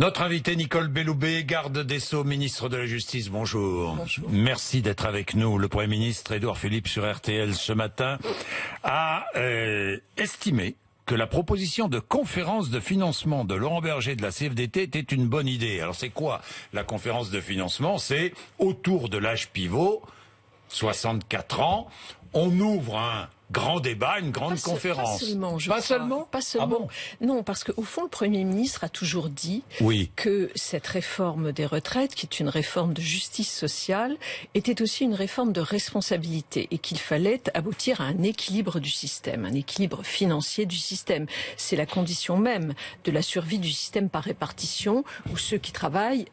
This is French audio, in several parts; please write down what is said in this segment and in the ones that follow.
Notre invité Nicole Belloubet, garde des Sceaux, ministre de la Justice, bonjour. Bonjour. Merci d'être avec nous. Le Premier ministre Édouard Philippe sur RTL ce matin a estimé que la proposition de conférence de financement de Laurent Berger de la CFDT était une bonne idée. Alors c'est quoi la conférence de financement? C'est autour de l'âge pivot, 64 ans, on ouvre un grand débat, une grande conférence. Pas seulement. Ah bon? Non, parce qu'au fond, le Premier ministre a toujours dit que cette réforme des retraites, qui est une réforme de justice sociale, était aussi une réforme de responsabilité et qu'il fallait aboutir à un équilibre du système, un équilibre financier du système. C'est la condition même de la survie du système par répartition, où ceux qui travaillent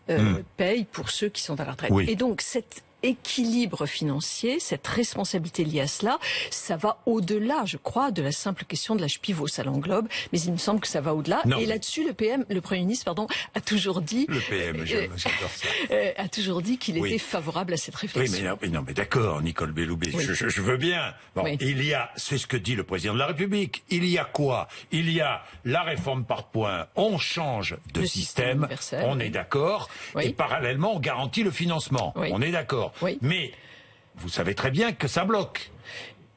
payent pour ceux qui sont à la retraite. Et donc, cet équilibre financier, cette responsabilité liée à cela, ça va au-delà, je crois, de la simple question de l'âge pivot. Ça l'englobe, mais il me semble que ça va au-delà. Et là-dessus, le Premier ministre, a toujours dit... Le PM, j'adore ça. A toujours dit qu'il était favorable à cette réflexion. Oui, mais d'accord, Nicole Belloubet, je veux bien. Bon, il y a, c'est ce que dit le Président de la République, il y a quoi? Il y a la réforme par points, on change de système, on est d'accord, et parallèlement, on garantit le financement, on est d'accord. Mais vous savez très bien que ça bloque.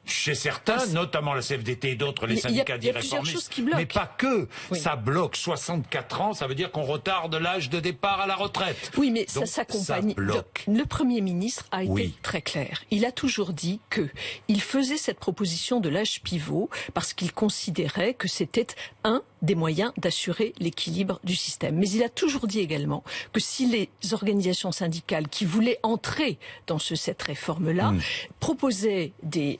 Chez certains, notamment la CFDT et d'autres, les syndicats dits réformistes, mais pas que. Ça bloque 64 ans, ça veut dire qu'on retarde l'âge de départ à la retraite. Oui, mais donc, ça s'accompagne. Le Premier ministre a été très clair. Il a toujours dit qu'il faisait cette proposition de l'âge pivot parce qu'il considérait que c'était un des moyens d'assurer l'équilibre du système. Mais il a toujours dit également que si les organisations syndicales qui voulaient entrer dans cette réforme-là proposaient des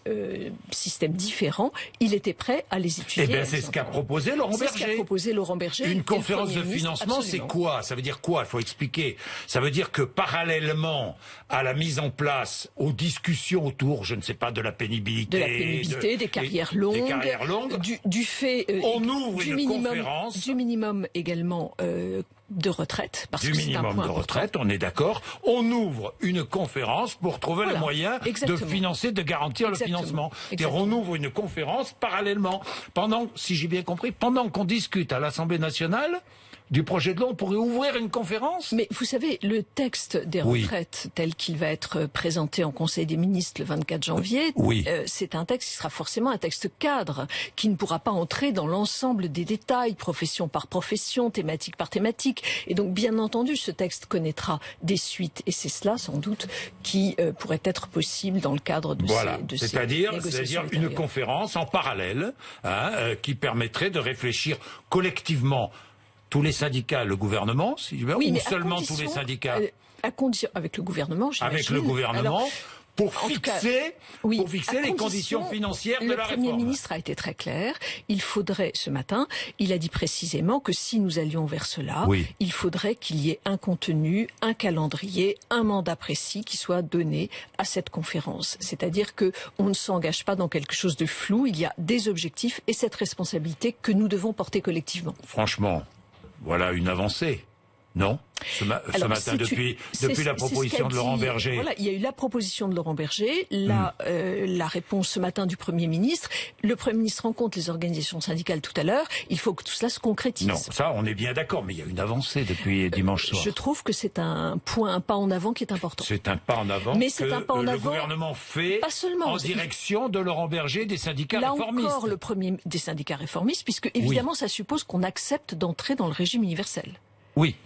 systèmes différents, il était prêt à les étudier. Eh bien, c'est ce qu'a proposé Laurent Berger. C'est ce qu'a proposé Laurent Berger. Une conférence de financement, c'est quoi? Ça veut dire quoi? Il faut expliquer. Ça veut dire que parallèlement à la mise en place, aux discussions autour, je ne sais pas, de la pénibilité, des carrières longues, du fait, on ouvre une conférence, du minimum également. De retraite, parce que c'est un point important. On est d'accord. On ouvre une conférence pour trouver le moyen de financer, de garantir le financement. On ouvre une conférence parallèlement. Si j'ai bien compris, pendant qu'on discute à l'Assemblée nationale du projet de loi, on pourrait ouvrir une conférence. Mais vous savez, le texte des retraites, tel qu'il va être présenté en Conseil des ministres le 24 janvier, c'est un texte qui sera forcément un texte cadre, qui ne pourra pas entrer dans l'ensemble des détails, profession par profession, thématique par thématique. Et donc, bien entendu, ce texte connaîtra des suites. Et c'est cela, sans doute, qui pourrait être possible dans le cadre de ces négociations. C'est-à-dire une conférence en parallèle, qui permettrait de réfléchir collectivement. Tous les syndicats, le gouvernement, ou seulement tous les syndicats? Avec le gouvernement, j'imagine. Avec le gouvernement, pour fixer les conditions financières de la réforme. Le Premier ministre a été très clair. Il faudrait, ce matin, il a dit précisément que si nous allions vers cela, il faudrait qu'il y ait un contenu, un calendrier, un mandat précis qui soit donné à cette conférence. C'est-à-dire que on ne s'engage pas dans quelque chose de flou. Il y a des objectifs et cette responsabilité que nous devons porter collectivement. Franchement. Voilà une avancée, non? Ce matin, depuis la proposition de Laurent Berger. Voilà, il y a eu la proposition de Laurent Berger, la réponse ce matin du Premier ministre. Le Premier ministre rencontre les organisations syndicales tout à l'heure. Il faut que tout cela se concrétise. Non, ça, on est bien d'accord, mais il y a une avancée depuis dimanche soir. Je trouve que c'est un pas en avant qui est important. C'est un pas en avant mais c'est un pas en avant, le gouvernement fait en direction de Laurent Berger, des syndicats réformistes. Là encore, des syndicats réformistes, puisque évidemment, ça suppose qu'on accepte d'entrer dans le régime universel.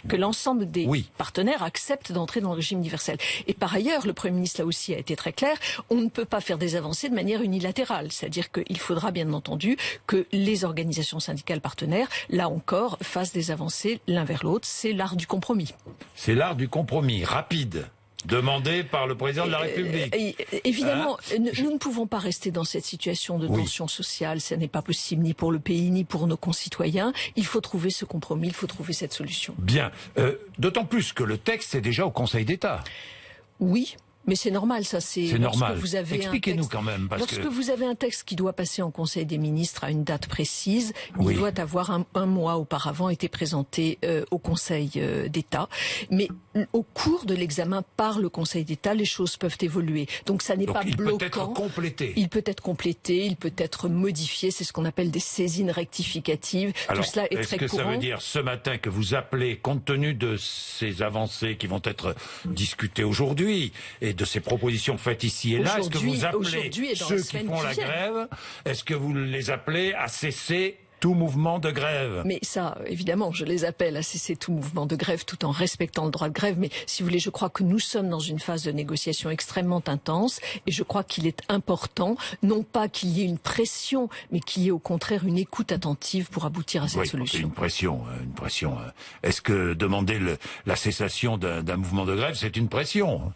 Que l'ensemble des partenaires acceptent d'entrer dans le régime universel. Et par ailleurs, le Premier ministre là aussi a été très clair, on ne peut pas faire des avancées de manière unilatérale. C'est-à-dire qu'il faudra bien entendu que les organisations syndicales partenaires, là encore, fassent des avancées l'un vers l'autre. C'est l'art du compromis. C'est l'art du compromis, rapide. Demandé par le président de la République. Évidemment, nous ne pouvons pas rester dans cette situation de tension sociale. Ça n'est pas possible ni pour le pays, ni pour nos concitoyens. Il faut trouver ce compromis, il faut trouver cette solution. Bien. D'autant plus que le texte est déjà au Conseil d'État. Oui. Mais c'est normal, ça. C'est normal. Expliquez-nous quand même. Lorsque vous avez un texte qui doit passer en Conseil des ministres à une date précise, il doit avoir un mois auparavant été présenté au Conseil d'État. Mais au cours de l'examen par le Conseil d'État, les choses peuvent évoluer. Donc ça n'est pas bloquant. Il peut être complété. Il peut être complété, il peut être modifié. C'est ce qu'on appelle des saisines rectificatives. Alors, tout cela est très courant. Est-ce que ça veut dire ce matin que vous appelez, compte tenu de ces avancées qui vont être discutées aujourd'hui et de ces propositions faites ici et là, est-ce que vous appelez ceux qui font la grève, est-ce que vous les appelez à cesser tout mouvement de grève? Mais ça, évidemment, je les appelle à cesser tout mouvement de grève tout en respectant le droit de grève. Mais si vous voulez, je crois que nous sommes dans une phase de négociation extrêmement intense et je crois qu'il est important, non pas qu'il y ait une pression, mais qu'il y ait au contraire une écoute attentive pour aboutir à cette solution. Une pression. Est-ce que demander la cessation d'un mouvement de grève, c'est une pression?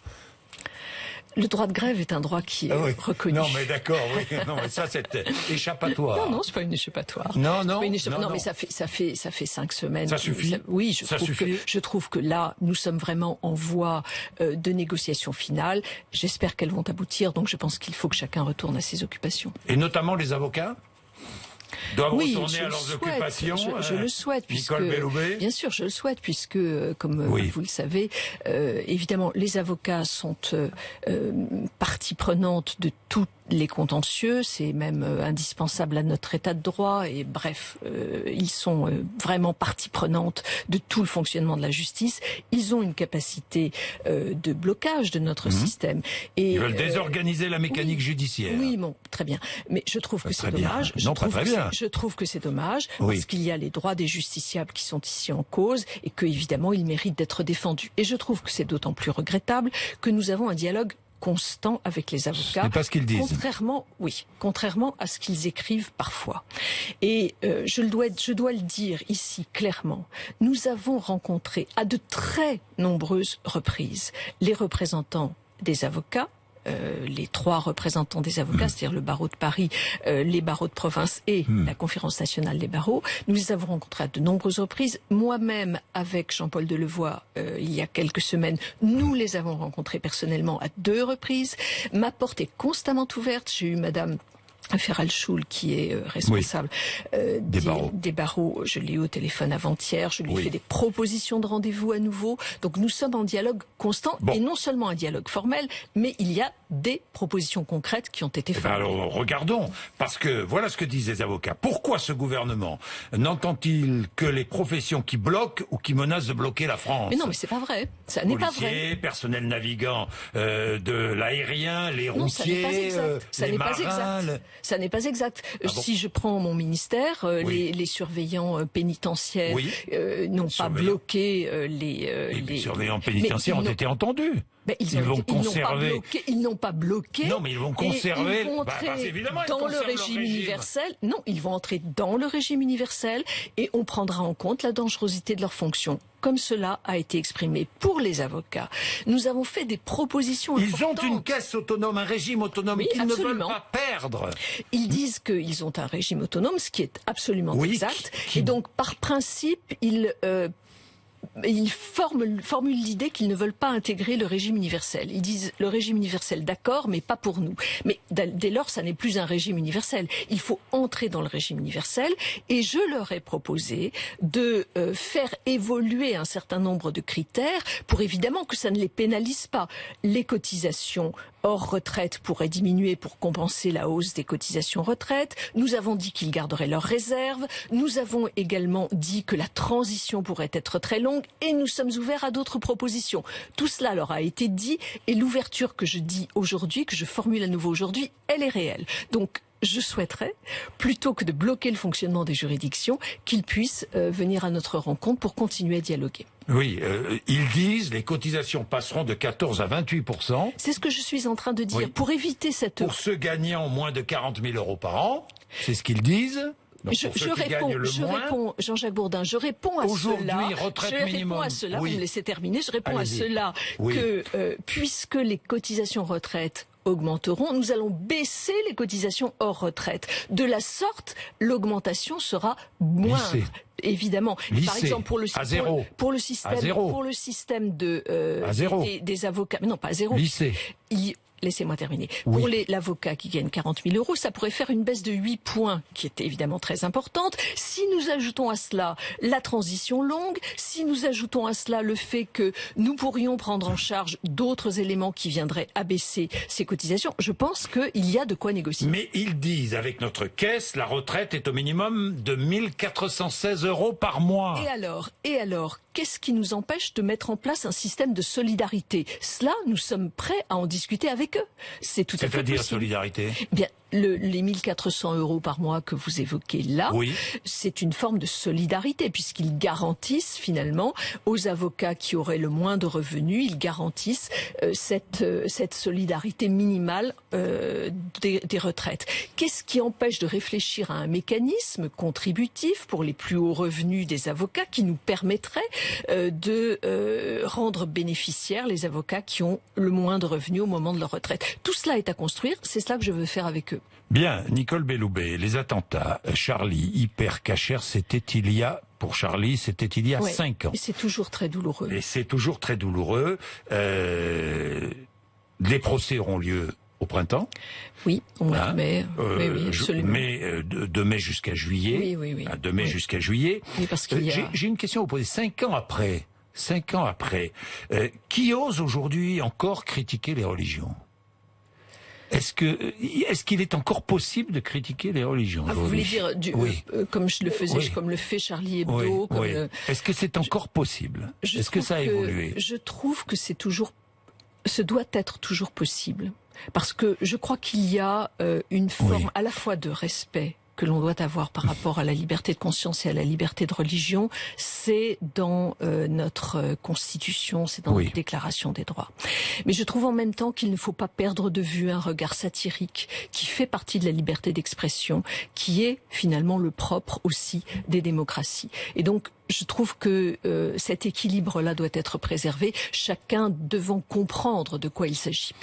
Le droit de grève est un droit qui est reconnu. Non, mais d'accord, oui. Non, mais ça, c'est échappatoire. Non, c'est pas une échappatoire. Non, mais ça fait 5 semaines. Ça suffit. Oui, je trouve que là, nous sommes vraiment en voie de négociation finale. J'espère qu'elles vont aboutir, donc je pense qu'il faut que chacun retourne à ses occupations. Et notamment les avocats doivent retourner à leurs occupations. Je le souhaite, Nicole Belloubet. Bien sûr, je le souhaite, puisque, comme vous le savez, évidemment, les avocats sont partie prenante de toutes les contentieux, c'est même indispensable à notre état de droit et bref, ils sont vraiment partie prenante de tout le fonctionnement de la justice. Ils ont une capacité de blocage de notre système. Et, ils veulent désorganiser la mécanique judiciaire. Oui, bon, très bien. Mais je trouve que c'est dommage. Je trouve que c'est dommage parce qu'il y a les droits des justiciables qui sont ici en cause et que évidemment ils méritent d'être défendus. Et je trouve que c'est d'autant plus regrettable que nous avons un dialogue constant avec les avocats. C'est pas ce qu'ils disent. Contrairement à ce qu'ils écrivent parfois. Et je dois le dire ici clairement, nous avons rencontré à de très nombreuses reprises les représentants des avocats, les 3 représentants des avocats, c'est-à-dire le barreau de Paris, les barreaux de province et la Conférence nationale des barreaux. Nous les avons rencontrés à de nombreuses reprises. Moi-même, avec Jean-Paul Delevoye, il y a quelques semaines, nous les avons rencontrés personnellement à 2 reprises. Ma porte est constamment ouverte. J'ai eu Madame Ferral-Schul, qui est responsable des barreaux. Je l'ai eu au téléphone avant-hier. Je lui ai fait des propositions de rendez-vous à nouveau. Donc nous sommes en dialogue constant et non seulement un dialogue formel, mais il y a des propositions concrètes qui ont été faites. Alors regardons, parce que voilà ce que disent les avocats. Pourquoi ce gouvernement n'entend-il que les professions qui bloquent ou qui menacent de bloquer la France? Mais non, mais c'est pas vrai. Ça n'est pas vrai. Personnel navigant de l'aérien, les routiers, les marins. Ça n'est pas exact. Si je prends mon ministère, les surveillants pénitentiaires n'ont pas bloqué les surveillants pénitentiaires ont été entendus. Ils n'ont pas bloqué. Non, mais ils vont conserver. Ils vont entrer dans le régime universel. Non, ils vont entrer dans le régime universel et on prendra en compte la dangerosité de leurs fonctions. Comme cela a été exprimé pour les avocats. Nous avons fait des propositions importantes. Ils ont une caisse autonome, un régime autonome qu'ils ne veulent pas perdre. Ils disent qu'ils ont un régime autonome, ce qui est absolument exact. Et donc, par principe, ils formulent l'idée qu'ils ne veulent pas intégrer le régime universel. Ils disent le régime universel, d'accord, mais pas pour nous. Mais dès lors, ça n'est plus un régime universel. Il faut entrer dans le régime universel et je leur ai proposé de faire évoluer un certain nombre de critères pour évidemment que ça ne les pénalise pas. Les cotisations hors retraite pourraient diminuer pour compenser la hausse des cotisations retraite. Nous avons dit qu'ils garderaient leurs réserves. Nous avons également dit que la transition pourrait être très longue et nous sommes ouverts à d'autres propositions. Tout cela leur a été dit et l'ouverture que je dis aujourd'hui, que je formule à nouveau aujourd'hui, elle est réelle. Donc, je souhaiterais, plutôt que de bloquer le fonctionnement des juridictions, qu'ils puissent venir à notre rencontre pour continuer à dialoguer. Oui, ils disent les cotisations passeront de 14 à 28%. C'est ce que je suis en train de dire. Pour éviter cette... Pour ceux gagnant moins de 40 000 euros par an, c'est ce qu'ils disent. Donc je réponds, Jean-Jacques Bourdin, je réponds à cela. Vous me laissez terminer. Je réponds à cela que puisque les cotisations retraite augmenteront, nous allons baisser les cotisations hors retraite. De la sorte, l'augmentation sera moindre. Évidemment. Par exemple, pour le système des avocats, mais non pas à zéro. Laissez-moi terminer. Oui. Pour l'avocat qui gagne 40 000 euros, ça pourrait faire une baisse de 8 points, qui est évidemment très importante. Si nous ajoutons à cela la transition longue, si nous ajoutons à cela le fait que nous pourrions prendre en charge d'autres éléments qui viendraient abaisser ces cotisations, je pense qu'il y a de quoi négocier. Mais ils disent, avec notre caisse, la retraite est au minimum de 1 416 € par mois. Et alors, qu'est-ce qui nous empêche de mettre en place un système de solidarité? Cela, nous sommes prêts à en discuter avec eux. C'est tout à fait possible. C'est-à-dire solidarité? Bien, les 1 400 € par mois que vous évoquez là, c'est une forme de solidarité puisqu'ils garantissent finalement aux avocats qui auraient le moins de revenus, ils garantissent cette solidarité minimale des retraites. Qu'est-ce qui empêche de réfléchir à un mécanisme contributif pour les plus hauts revenus des avocats qui nous permettrait de rendre bénéficiaires les avocats qui ont le moins de revenus au moment de leur retraite? Tout cela est à construire, c'est cela que je veux faire avec eux. Bien, Nicole Belloubet, les attentats, Charlie, Hyper Cacher, c'était il y a 5 ans. Et c'est toujours très douloureux. Les procès auront lieu au printemps. Oui, au mois de mai. Oui, absolument. De mai jusqu'à juillet. Oui. De mai jusqu'à juillet. Oui, parce qu'il y a... J'ai une question à vous poser. 5 ans après, qui ose aujourd'hui encore critiquer les religions? Est-ce qu'il est encore possible de critiquer les religions? Vous voulez dire comme je le faisais, comme le fait Charlie Hebdo? Est-ce que c'est encore possible? Est-ce que ça a évolué? Je trouve que ce doit être toujours possible. Parce que je crois qu'il y a une forme à la fois de respect que l'on doit avoir par rapport à la liberté de conscience et à la liberté de religion, c'est dans notre Constitution, c'est dans notre Déclaration des droits. Mais je trouve en même temps qu'il ne faut pas perdre de vue un regard satirique qui fait partie de la liberté d'expression, qui est finalement le propre aussi des démocraties. Et donc, je trouve que cet équilibre-là doit être préservé, chacun devant comprendre de quoi il s'agit.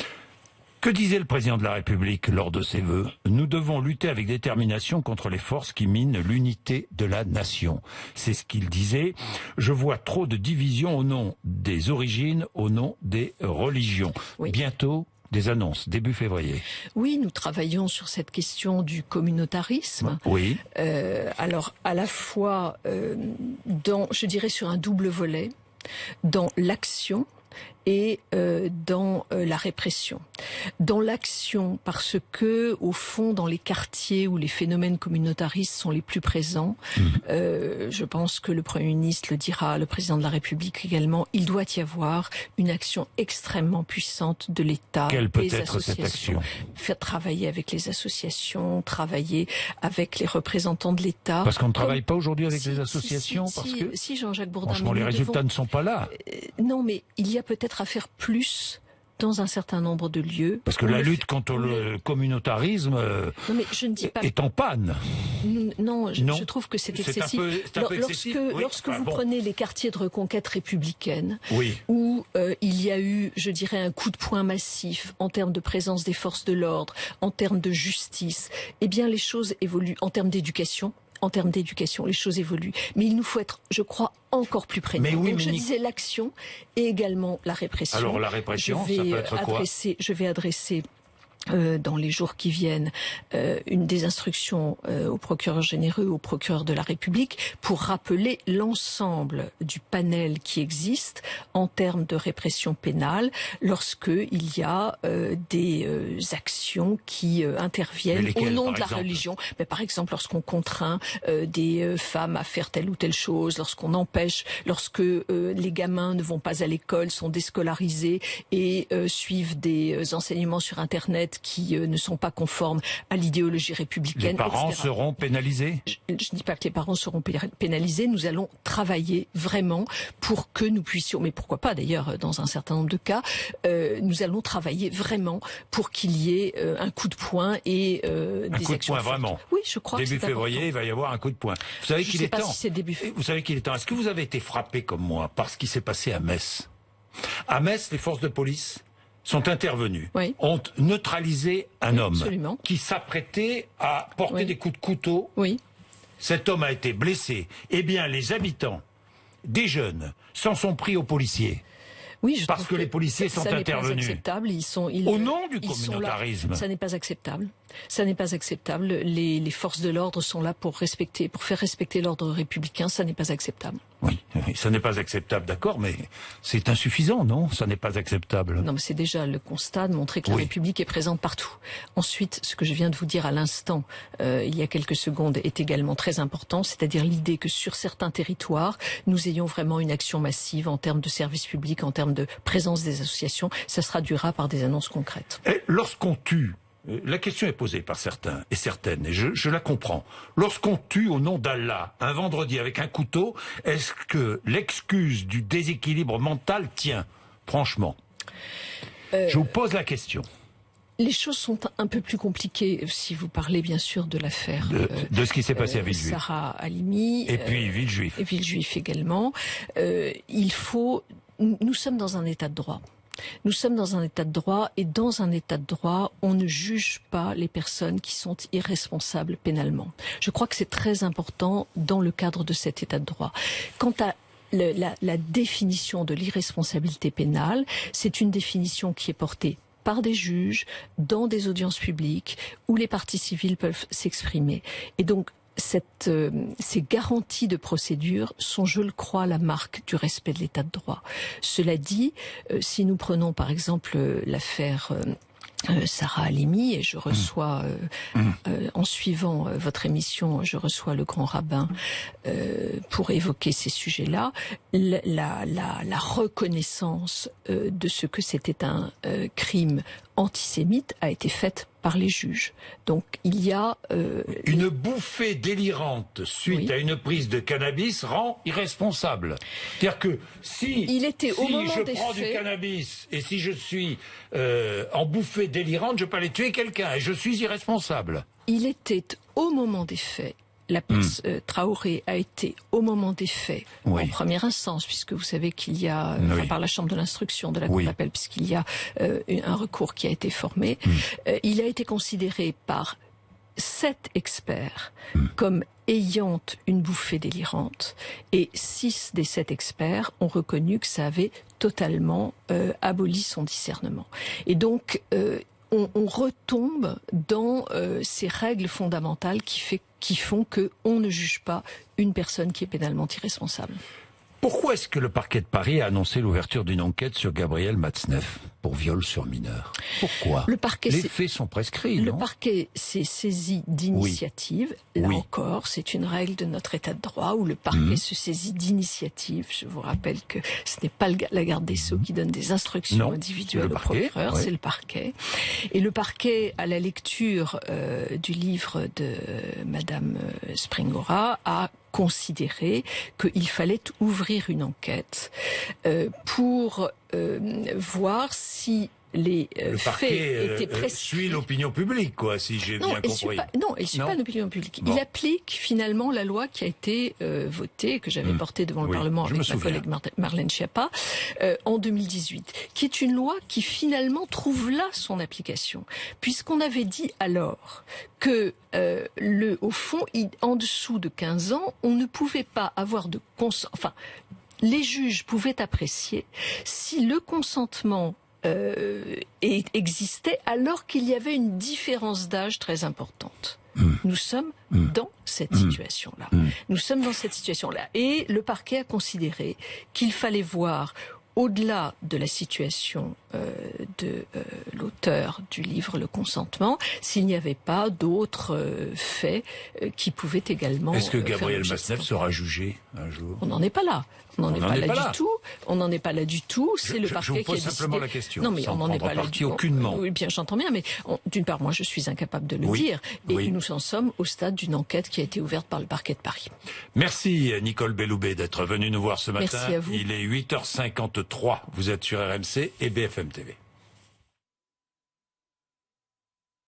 Que disait le président de la République lors de ses vœux? Nous devons lutter avec détermination contre les forces qui minent l'unité de la nation. C'est ce qu'il disait. Je vois trop de divisions au nom des origines, au nom des religions. Bientôt, des annonces, début février. Oui, nous travaillons sur cette question du communautarisme. Oui. Alors, à la fois, je dirais sur un double volet, dans l'action et dans la répression. Dans l'action, parce que, au fond, dans les quartiers où les phénomènes communautaristes sont les plus présents, je pense que le Premier ministre le dira, le Président de la République également, il doit y avoir une action extrêmement puissante de l'État. Quelle peut être cette action? Faire travailler avec les associations, travailler avec les représentants de l'État. Parce qu'on ne travaille pas aujourd'hui avec les associations? Si, Jean-Jacques Bourdin. Franchement, les résultats ne sont pas là. Non, mais il y a peut-être à faire plus dans un certain nombre de lieux. Parce que la lutte contre le communautarisme est en panne. Non, je trouve que c'est excessif. Lorsque vous prenez les quartiers de reconquête républicaine, où il y a eu, je dirais, un coup de poing massif en termes de présence des forces de l'ordre, en termes de justice, eh bien les choses évoluent en termes d'éducation. Les choses évoluent. Mais il nous faut être, je crois, encore plus prégnants. Donc je disais l'action et également la répression. Alors la répression, ça peut être quoi? Je vais adresser dans les jours qui viennent des instructions aux procureurs généraux, aux procureurs de la République pour rappeler l'ensemble du panel qui existe en termes de répression pénale lorsque il y a des actions qui interviennent au nom de la religion. Mais par exemple, lorsqu'on contraint des femmes à faire telle ou telle chose, lorsqu'on empêche, lorsque les gamins ne vont pas à l'école, sont déscolarisés et suivent des enseignements sur Internet qui ne sont pas conformes à l'idéologie républicaine. Les parents seront pénalisés? Je ne dis pas que les parents seront pénalisés. Nous allons travailler vraiment pour que nous puissions, mais pourquoi pas d'ailleurs dans un certain nombre de cas, nous allons travailler vraiment pour qu'il y ait un coup de poing et des actions. Un coup de poing, vraiment? Oui, je crois que c'est important. Début février, il va y avoir un coup de poing. Vous savez qu'il est temps. Si c'est début février. Vous savez qu'il est temps. Est-ce que vous avez été frappé comme moi par ce qui s'est passé à Metz? À Metz, les forces de police sont intervenus, ont neutralisé un homme qui s'apprêtait à porter des coups de couteau. Cet homme a été blessé. Eh bien, les habitants, des jeunes, s'en sont pris aux policiers. Parce que les policiers sont intervenus. Au nom du communautarisme. Ça n'est pas acceptable. Ça n'est pas acceptable. Les forces de l'ordre sont là pour faire respecter l'ordre républicain. Ça n'est pas acceptable. Oui, ça n'est pas acceptable, d'accord, mais c'est insuffisant, non? Ça n'est pas acceptable. Non, mais c'est déjà le constat de montrer que la République est présente partout. Ensuite, ce que je viens de vous dire à l'instant, il y a quelques secondes, est également très important, c'est-à-dire l'idée que sur certains territoires, nous ayons vraiment une action massive en termes de services publics, en termes de présence des associations. Ça se traduira par des annonces concrètes. Et lorsqu'on tue, la question est posée par certains et certaines, et je la comprends. Lorsqu'on tue au nom d'Allah, un vendredi avec un couteau, est-ce que l'excuse du déséquilibre mental tient? Franchement. Je vous pose la question. Les choses sont un peu plus compliquées si vous parlez bien sûr de l'affaire de ce qui s'est passé à Villejuif. Sarah Halimi. Et puis Villejuif. Et Villejuif également. Nous sommes dans un état de droit. Nous sommes dans un état de droit et dans un état de droit, on ne juge pas les personnes qui sont irresponsables pénalement. Je crois que c'est très important dans le cadre de cet état de droit. Quant à la définition de l'irresponsabilité pénale, c'est une définition qui est portée par des juges, dans des audiences publiques, où les parties civiles peuvent s'exprimer. Et donc, ces garanties de procédure sont, je le crois, la marque du respect de l'état de droit. Cela dit, si nous prenons par exemple l'affaire Sarah Halimi, et je reçois, en suivant votre émission, je reçois le grand rabbin pour évoquer ces sujets-là, la reconnaissance de ce que c'était un crime antisémite a été faite par les juges. Donc il y a une bouffée délirante suite à une prise de cannabis rend irresponsable. C'est-à-dire que si je prends du cannabis et si je suis en bouffée délirante, je peux aller tuer quelqu'un et je suis irresponsable. Il était au moment des faits. Traoré a été au moment des faits en première instance, puisque vous savez qu'il y a, par la chambre de l'instruction de la cour d'appel, puisqu'il y a un recours qui a été formé, il a été considéré par 7 experts comme ayant une bouffée délirante, et 6 des 7 experts ont reconnu que ça avait totalement aboli son discernement. Et donc, on retombe dans ces règles fondamentales qui font qu'on ne juge pas une personne qui est pénalement irresponsable. Pourquoi est-ce que le parquet de Paris a annoncé l'ouverture d'une enquête sur Gabriel Matzneff pour viol sur mineur? Pourquoi? Les faits sont prescrits, Le parquet s'est saisi d'initiative. Là encore, c'est une règle de notre état de droit où le parquet se saisit d'initiative. Je vous rappelle que ce n'est pas la garde des Sceaux qui donne des instructions individuelles au procureur, c'est le parquet. Et le parquet, à la lecture du livre de Madame Springora, a considéré qu'il fallait ouvrir une enquête pour voir si le parquet suit l'opinion publique, quoi, si j'ai bien compris. Non, il ne suit pas l'opinion publique. Il applique finalement la loi qui a été votée, que j'avais portée devant le Parlement avec ma collègue Marlène Schiappa, en 2018, qui est une loi qui finalement trouve là son application, puisqu'on avait dit alors que au fond, en dessous de 15 ans, on ne pouvait pas avoir de consentement. Enfin, les juges pouvaient apprécier si le consentement existait alors qu'il y avait une différence d'âge très importante. Nous sommes dans cette situation-là. Nous sommes dans cette situation-là. Et le parquet a considéré qu'il fallait voir au-delà de la situation de l'auteur du livre Le Consentement, s'il n'y avait pas d'autres faits qui pouvaient également... Est-ce que Gabriel Matzneff sera jugé un jour? On n'en est pas là. On n'en est pas là du tout. On n'en est pas là du tout. C'est le parquet qui a décidé. Je vous pose simplement la question. Non, mais on n'en est pas là du tout. Aucunement. Oui, bien, j'entends bien, mais d'une part, moi, je suis incapable de le dire. Et nous en sommes au stade d'une enquête qui a été ouverte par le parquet de Paris. Merci, Nicole Belloubet, d'être venue nous voir ce matin. Merci à vous. Il est 8h53. Vous êtes sur RMC et BFM TV.